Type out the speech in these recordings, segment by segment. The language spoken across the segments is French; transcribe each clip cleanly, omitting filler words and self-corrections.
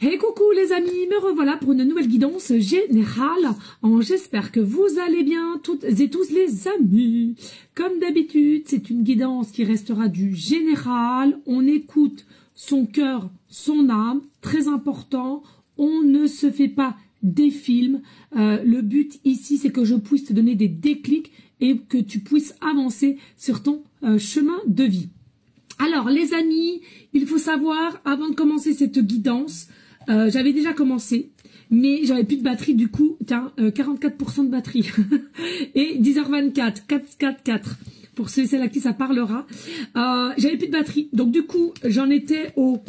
Hey coucou les amis, me revoilà pour une nouvelle guidance générale. J'espère que vous allez bien toutes et tous les amis. Comme d'habitude, c'est une guidance qui restera du général. On écoute son cœur, son âme, très important. On ne se fait pas des films. Le but ici, c'est que je puisse te donner des déclics et que tu puisses avancer sur ton chemin de vie. Alors les amis, il faut savoir, avant de commencer cette guidance, j'avais déjà commencé, mais j'avais plus de batterie, du coup, 44% de batterie. Et 10h24, 4. Pour ceux et celles à qui ça parlera. J'avais plus de batterie, donc du coup, j'en étais au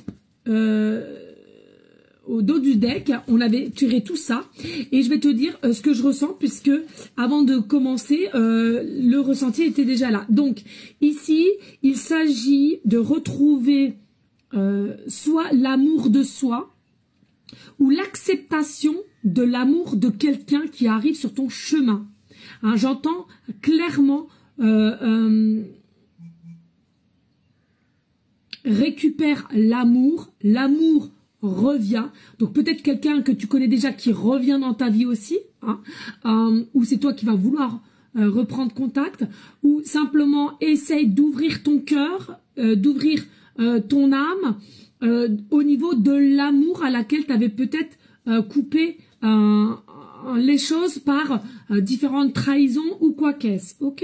dos du deck. On avait tiré tout ça. Et je vais te dire ce que je ressens, puisque avant de commencer, le ressenti était déjà là. Donc, ici, il s'agit de retrouver soit l'amour de soi, ou l'acceptation de l'amour de quelqu'un qui arrive sur ton chemin. Hein, j'entends clairement récupère l'amour, l'amour revient. Donc peut-être quelqu'un que tu connais déjà qui revient dans ta vie aussi, hein, ou c'est toi qui vas vouloir reprendre contact, ou simplement essaye d'ouvrir ton cœur, d'ouvrir ton âme, au niveau de l'amour à laquelle tu avais peut-être coupé les choses par différentes trahisons ou quoi qu'est-ce, ok?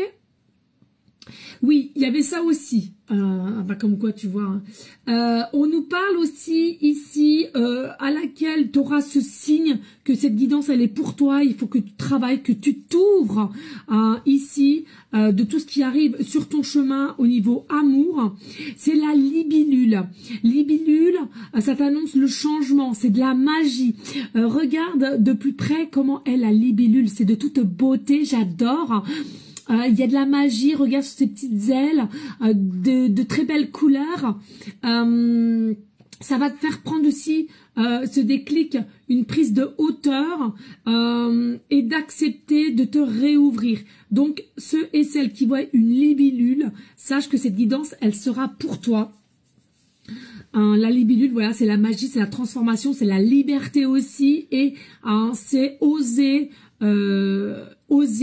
Oui, il y avait ça aussi, comme quoi tu vois. Hein. On nous parle aussi ici à laquelle tu auras ce signe que cette guidance elle est pour toi. Il faut que tu travailles, que tu t'ouvres ici de tout ce qui arrive sur ton chemin au niveau amour. C'est la libellule. Libellule, ça t'annonce le changement, c'est de la magie. Regarde de plus près comment est la libellule, c'est de toute beauté, j'adore. Il y a de la magie, regarde ces petites ailes, de très belles couleurs. Ça va te faire prendre aussi ce déclic, une prise de hauteur et d'accepter de te réouvrir. Donc, ceux et celles qui voient une libellule, sache que cette guidance, elle sera pour toi. La libellule, voilà, c'est la magie, c'est la transformation, c'est la liberté aussi, et c'est oser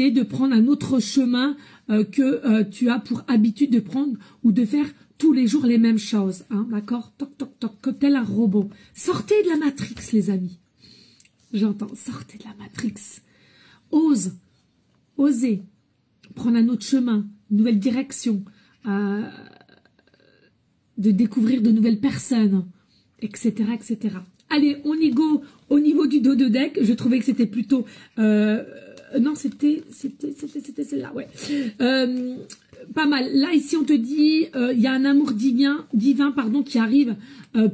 de prendre un autre chemin que tu as pour habitude de prendre ou de faire tous les jours les mêmes choses, hein, d'accord? Toc, toc, toc, comme tel un robot. Sortez de la Matrix, les amis. J'entends, sortez de la Matrix. Osez prendre un autre chemin, une nouvelle direction, de découvrir de nouvelles personnes, etc., etc. Allez, on y go au niveau du dos de deck. Je trouvais que c'était plutôt... non, c'était celle-là, ouais. Pas mal. Là, ici, on te dit, il y a un amour divin, pardon, qui arrive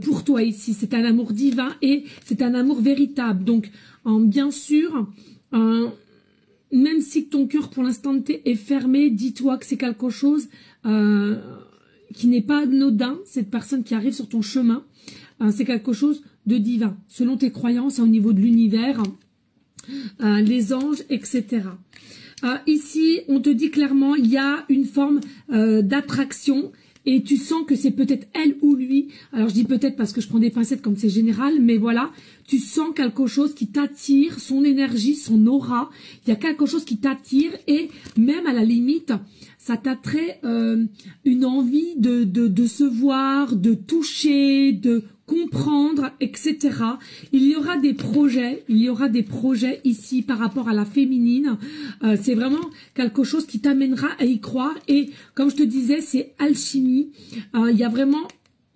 pour toi ici. C'est un amour divin et c'est un amour véritable. Donc, bien sûr, même si ton cœur, pour l'instant T, est fermé, dis-toi que c'est quelque chose qui n'est pas anodin, cette personne qui arrive sur ton chemin. C'est quelque chose de divin, selon tes croyances au niveau de l'univers, les anges, etc. Ici, on te dit clairement, il y a une forme d'attraction et tu sens que c'est peut-être elle ou lui. Alors, je dis peut-être parce que je prends des pincettes comme c'est général, mais voilà, tu sens quelque chose qui t'attire, son énergie, son aura. Il y a quelque chose qui t'attire et même à la limite, ça t'attrait une envie de se voir, de toucher, de comprendre, etc. Il y aura des projets ici par rapport à la féminine. C'est vraiment quelque chose qui t'amènera à y croire. Et comme je te disais, c'est alchimie. Il y a vraiment,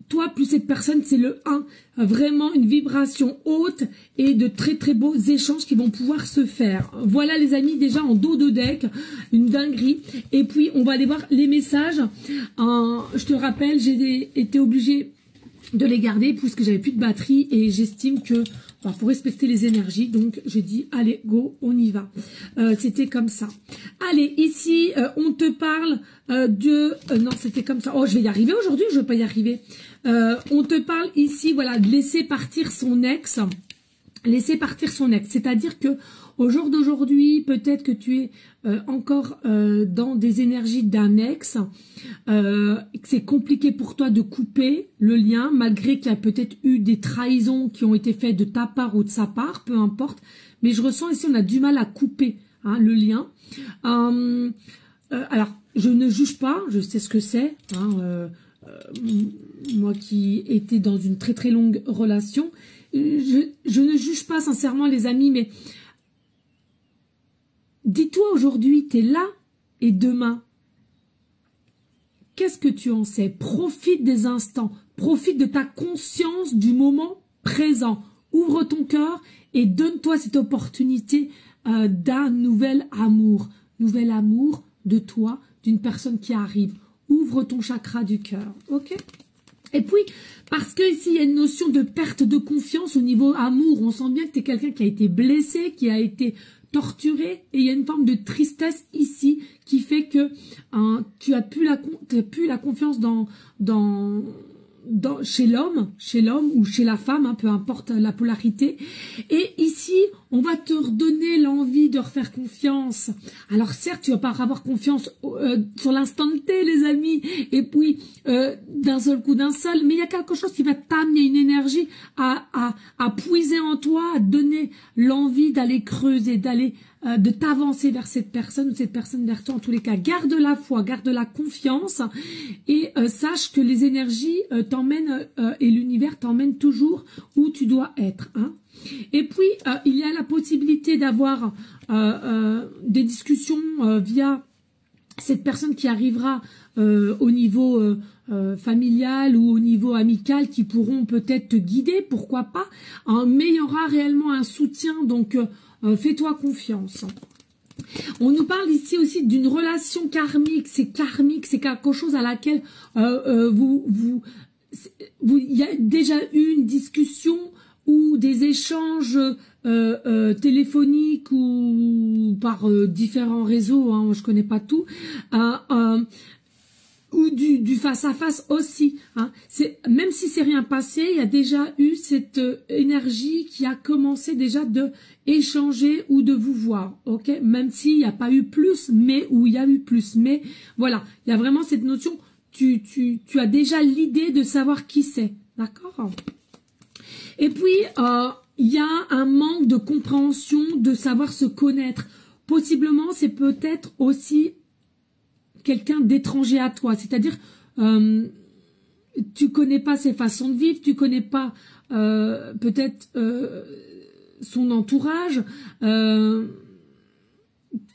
toi plus cette personne, c'est le 1. Vraiment une vibration haute et de très très beaux échanges qui vont pouvoir se faire. Voilà les amis, déjà en dos de deck, une dinguerie. Et puis on va aller voir les messages. Je te rappelle, j'ai été obligée de les garder puisque j'avais plus de batterie et j'estime que faut respecter les énergies, donc j'ai dit allez go, on y va. C'était comme ça. Allez, ici on te parle non, c'était comme ça. Oh, je vais y arriver aujourd'hui, je vais pas y arriver. On te parle ici, voilà, de laisser partir son ex. laisser partir son ex. C'est-à-dire que au jour d'aujourd'hui, peut-être que tu es encore dans des énergies d'un ex, que c'est compliqué pour toi de couper le lien, malgré qu'il y a peut-être eu des trahisons qui ont été faites de ta part ou de sa part, peu importe. Mais je ressens ici, on a du mal à couper le lien. Alors, je ne juge pas, je sais ce que c'est. Moi qui étais dans une très très longue relation, je ne juge pas sincèrement les amis, mais dis-toi aujourd'hui, tu es là et demain, qu'est-ce que tu en sais? Profite des instants, profite de ta conscience du moment présent. Ouvre ton cœur et donne-toi cette opportunité d'un nouvel amour de toi, d'une personne qui arrive. Ouvre ton chakra du cœur, ok? Et puis, parce que ici, il y a une notion de perte de confiance au niveau amour. On sent bien que tu es quelqu'un qui a été blessé, qui a été torturé. Et il y a une forme de tristesse ici qui fait que tu as plus la confiance chez l'homme ou chez la femme, peu importe la polarité. Et ici, on va te redonner l'envie de refaire confiance. Alors certes, tu vas pas avoir confiance sur l'instant T, les amis, et puis d'un seul coup, mais il y a quelque chose qui va t'amener une énergie à puiser en toi, à te donner l'envie d'aller creuser, de t'avancer vers cette personne ou cette personne vers toi. En tous les cas, garde la foi, garde la confiance et sache que les énergies t'emmènent et l'univers t'emmène toujours où tu dois être. Et puis, il y a la possibilité d'avoir des discussions via cette personne qui arrivera au niveau familial ou au niveau amical qui pourront peut-être te guider, pourquoi pas, mais il y aura réellement un soutien, donc fais-toi confiance. On nous parle ici aussi d'une relation karmique, c'est quelque chose à laquelle il y a déjà eu une discussion ou des échanges téléphoniques ou par différents réseaux, je connais pas tout, ou du face à face aussi. Même si c'est rien passé, il y a déjà eu cette énergie qui a commencé déjà de échanger ou de vous voir, ok. Même s'il n'y a pas eu plus, mais où il y a eu plus, mais voilà, il y a vraiment cette notion. Tu as déjà l'idée de savoir qui c'est, d'accord. Et puis il y a un manque de compréhension, de savoir se connaître. Possiblement, c'est peut-être aussi quelqu'un d'étranger à toi, c'est-à-dire tu connais pas ses façons de vivre, tu connais pas peut-être son entourage,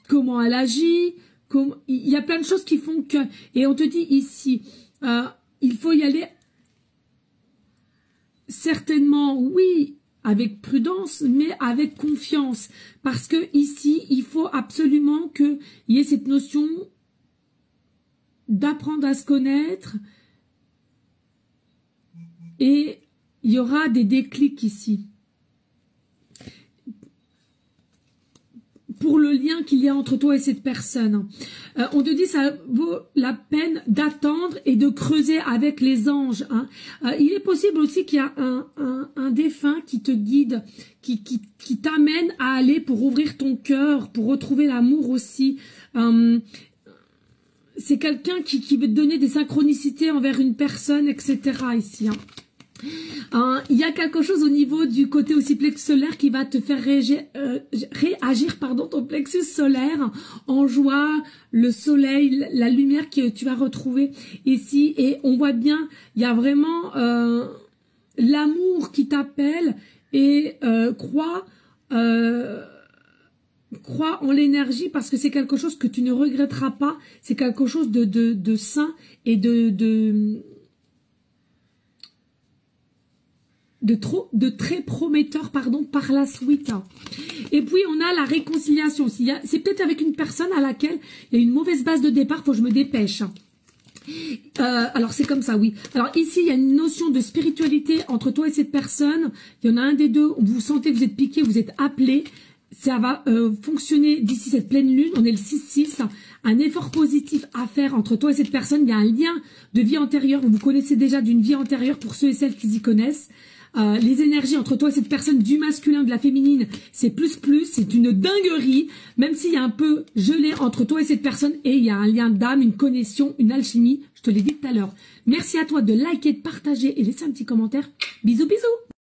comment elle agit, il y a plein de choses qui font que, et on te dit ici, il faut y aller certainement, oui, avec prudence, mais avec confiance, parce que ici, il faut absolument qu'il y ait cette notion d'apprendre à se connaître, et il y aura des déclics ici. Pour le lien qu'il y a entre toi et cette personne. On te dit ça vaut la peine d'attendre et de creuser avec les anges. Il est possible aussi qu'il y a un défunt qui te guide, qui t'amène à aller pour ouvrir ton cœur, pour retrouver l'amour aussi. C'est quelqu'un qui veut te donner des synchronicités envers une personne, etc. ici. Il y a quelque chose au niveau du côté aussi plexus solaire qui va te faire réagir, ton plexus solaire en joie, le soleil, la lumière que tu vas retrouver ici. Et on voit bien, il y a vraiment l'amour qui t'appelle et crois en l'énergie parce que c'est quelque chose que tu ne regretteras pas. C'est quelque chose de sain et de très prometteur, par la suite. Et puis, on a la réconciliation aussi. C'est peut-être avec une personne à laquelle il y a une mauvaise base de départ, faut que je me dépêche. Alors, c'est comme ça, oui. Alors, ici, il y a une notion de spiritualité entre toi et cette personne. Il y en a un des deux, vous sentez que vous êtes piqué, vous êtes appelé. Ça va fonctionner d'ici cette pleine lune. On est le 6-6. Un effort positif à faire entre toi et cette personne. Il y a un lien de vie antérieure. Vous connaissez déjà d'une vie antérieure pour ceux et celles qui y connaissent. Les énergies entre toi et cette personne, du masculin, de la féminine, c'est plus, c'est une dinguerie, même s'il y a un peu gelé entre toi et cette personne, et il y a un lien d'âme, une connexion, une alchimie, je te l'ai dit tout à l'heure. Merci à toi de liker, de partager et laisser un petit commentaire. Bisous, bisous.